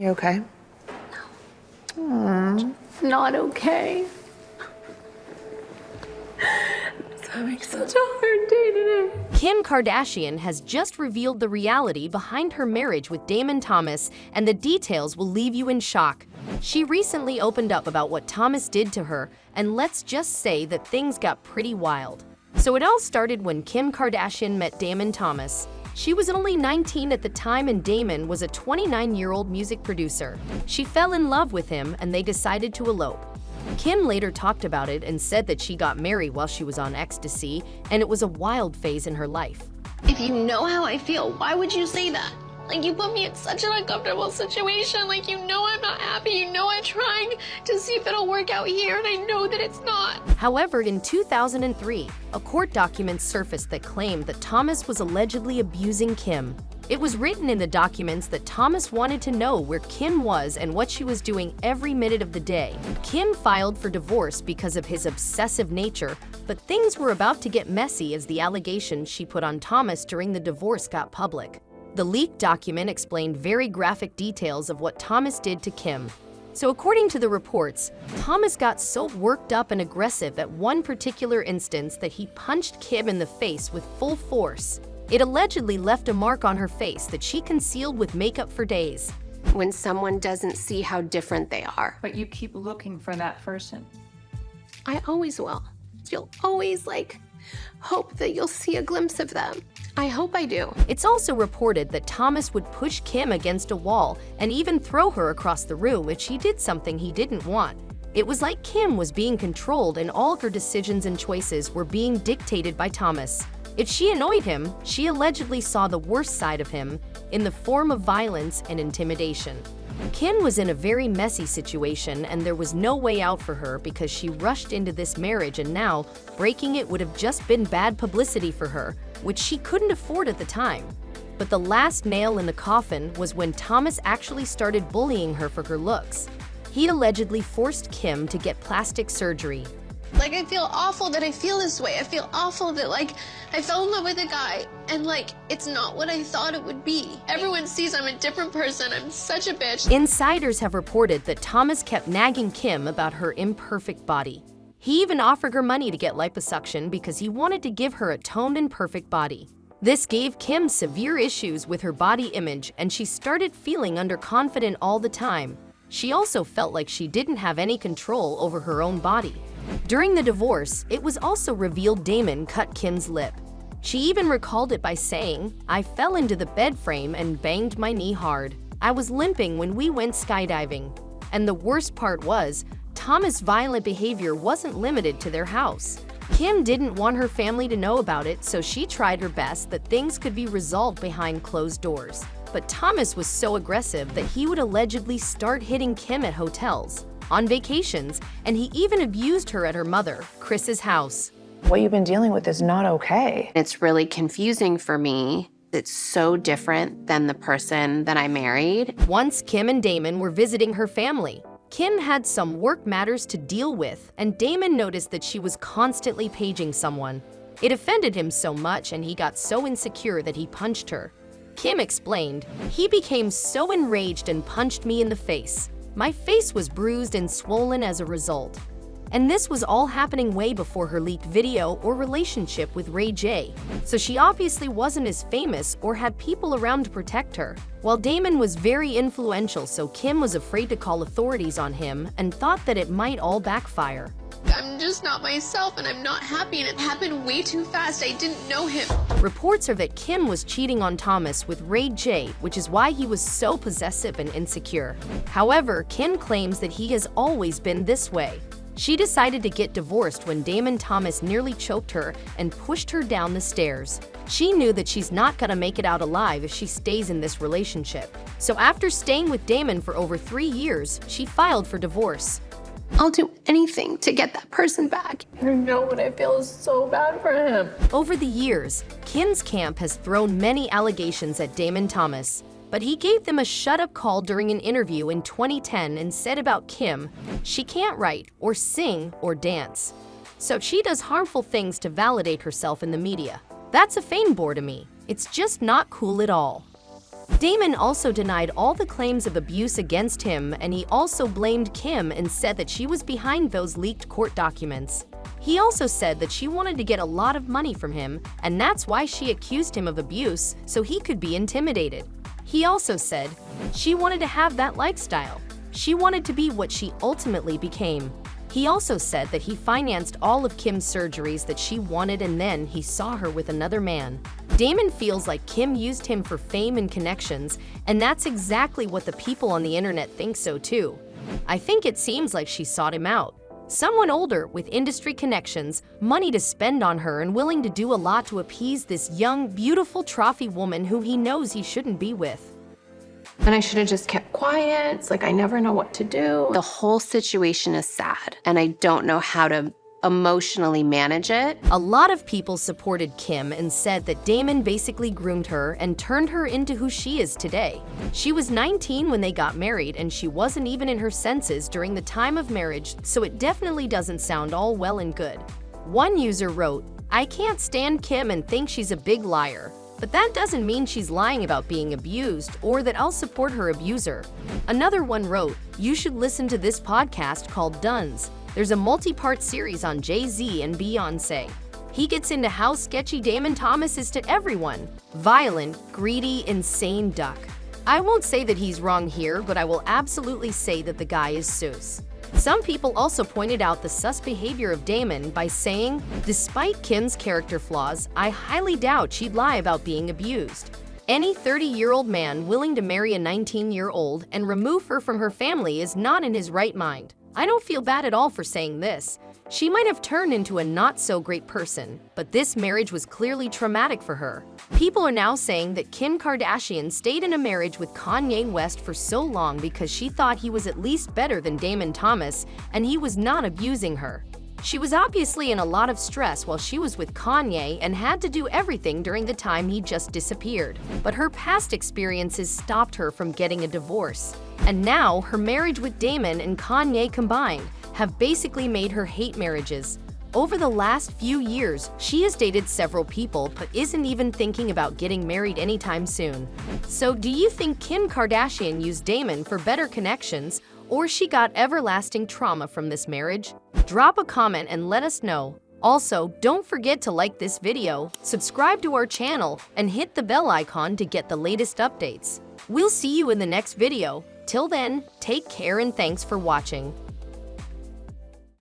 You okay? Aww. Not okay. I'm having such a hard day today. Kim Kardashian has just revealed the reality behind her marriage with Damon Thomas, and the details will leave you in shock. She recently opened up about what Thomas did to her, and let's just say that things got pretty wild. So it all started when Kim Kardashian met Damon Thomas. She was only 19 at the time, and Damon was a 29-year-old music producer. She fell in love with him and they decided to elope. Kim later talked about it and said that she got married while she was on ecstasy, and it was a wild phase in her life. If you know how I feel, why would you say that? Like, you put me in such an uncomfortable situation. Like, you know I'm not happy. You know I'm trying to see if it'll work out here, and I know that it's not. However, in 2003, a court document surfaced that claimed that Thomas was allegedly abusing Kim. It was written in the documents that Thomas wanted to know where Kim was and what she was doing every minute of the day. Kim filed for divorce because of his obsessive nature, but things were about to get messy as the allegations she put on Thomas during the divorce got public. The leaked document explained very graphic details of what Thomas did to Kim. So according to the reports, Thomas got so worked up and aggressive at one particular instance that he punched Kim in the face with full force. It allegedly left a mark on her face that she concealed with makeup for days. When someone doesn't see how different they are. But you keep looking for that person. I always will. You'll always, hope that you'll see a glimpse of them. I hope I do. It's also reported that Thomas would push Kim against a wall and even throw her across the room if she did something he didn't want. It was like Kim was being controlled and all her decisions and choices were being dictated by Thomas. If she annoyed him, she allegedly saw the worst side of him in the form of violence and intimidation. Kim was in a very messy situation, and there was no way out for her because she rushed into this marriage, and now breaking it would have just been bad publicity for her, which she couldn't afford at the time. But the last nail in the coffin was when Thomas actually started bullying her for her looks. He allegedly forced Kim to get plastic surgery. Like, I feel awful that I feel this way. I feel awful that, I fell in love with a guy, and, it's not what I thought it would be. Everyone sees I'm a different person. I'm such a bitch. Insiders have reported that Thomas kept nagging Kim about her imperfect body. He even offered her money to get liposuction because he wanted to give her a toned and perfect body. This gave Kim severe issues with her body image, and she started feeling underconfident all the time. She also felt like she didn't have any control over her own body. During the divorce, it was also revealed Damon cut Kim's lip. She even recalled it by saying, "I fell into the bed frame and banged my knee hard. I was limping when we went skydiving." And the worst part was, Thomas' violent behavior wasn't limited to their house. Kim didn't want her family to know about it, so she tried her best that things could be resolved behind closed doors. But Thomas was so aggressive that he would allegedly start hitting Kim at hotels, on vacations, and he even abused her at her mother, Chris's house. What you've been dealing with is not okay. It's really confusing for me. It's so different than the person that I married. Once Kim and Damon were visiting her family, Kim had some work matters to deal with, and Damon noticed that she was constantly paging someone. It offended him so much, and he got so insecure that he punched her. Kim explained, "He became so enraged and punched me in the face. My face was bruised and swollen as a result." And this was all happening way before her leaked video or relationship with Ray J. So she obviously wasn't as famous or had people around to protect her. While Damon was very influential, so Kim was afraid to call authorities on him and thought that it might all backfire. I'm just not myself, and I'm not happy, and it happened way too fast. I didn't know him. Reports are that Kim was cheating on Thomas with Ray J, which is why he was so possessive and insecure. However, Kim claims that he has always been this way. She decided to get divorced when Damon Thomas nearly choked her and pushed her down the stairs. She knew that she's not gonna make it out alive if she stays in this relationship. So after staying with Damon for over 3 years, she filed for divorce. I'll do anything to get that person back. You know what I feel is so bad for him. Over the years, Kim's camp has thrown many allegations at Damon Thomas, but he gave them a shut-up call during an interview in 2010 and said about Kim, "She can't write or sing or dance. So she does harmful things to validate herself in the media. That's a fame bore to me. It's just not cool at all." Damon also denied all the claims of abuse against him, and he also blamed Kim and said that she was behind those leaked court documents. He also said that she wanted to get a lot of money from him, and that's why she accused him of abuse, so he could be intimidated. He also said she wanted to have that lifestyle. She wanted to be what she ultimately became. He also said that he financed all of Kim's surgeries that she wanted, and then he saw her with another man. Damon feels like Kim used him for fame and connections, and that's exactly what the people on the internet think so too. I think it seems like she sought him out. Someone older with industry connections, money to spend on her, and willing to do a lot to appease this young, beautiful trophy woman who he knows he shouldn't be with. And I should have just kept quiet. It's like I never know what to do. The whole situation is sad, and I don't know how to emotionally manage it. A lot of people supported Kim and said that Damon basically groomed her and turned her into who she is today. She was 19 when they got married, and she wasn't even in her senses during the time of marriage, so it definitely doesn't sound all well and good. One user wrote, "I can't stand Kim and think she's a big liar. But that doesn't mean she's lying about being abused or that I'll support her abuser." Another one wrote, "You should listen to this podcast called Duns. There's a multi-part series on Jay-Z and Beyonce. He gets into how sketchy Damon Thomas is to everyone. Violent, greedy, insane duck. I won't say that he's wrong here, but I will absolutely say that the guy is sus." Some people also pointed out the sus behavior of Damon by saying, "Despite Kim's character flaws, I highly doubt she'd lie about being abused. Any 30-year-old man willing to marry a 19-year-old and remove her from her family is not in his right mind. I don't feel bad at all for saying this. She might have turned into a not-so-great person, but this marriage was clearly traumatic for her." People are now saying that Kim Kardashian stayed in a marriage with Kanye West for so long because she thought he was at least better than Damon Thomas and he was not abusing her. She was obviously in a lot of stress while she was with Kanye and had to do everything during the time he just disappeared. But her past experiences stopped her from getting a divorce. And now, her marriage with Damon and Kanye combined have basically made her hate marriages. Over the last few years, she has dated several people but isn't even thinking about getting married anytime soon. So do you think Kim Kardashian used Damon for better connections, or she got everlasting trauma from this marriage? Drop a comment and let us know. Also, don't forget to like this video, subscribe to our channel, and hit the bell icon to get the latest updates. We'll see you in the next video. Till then, take care and thanks for watching.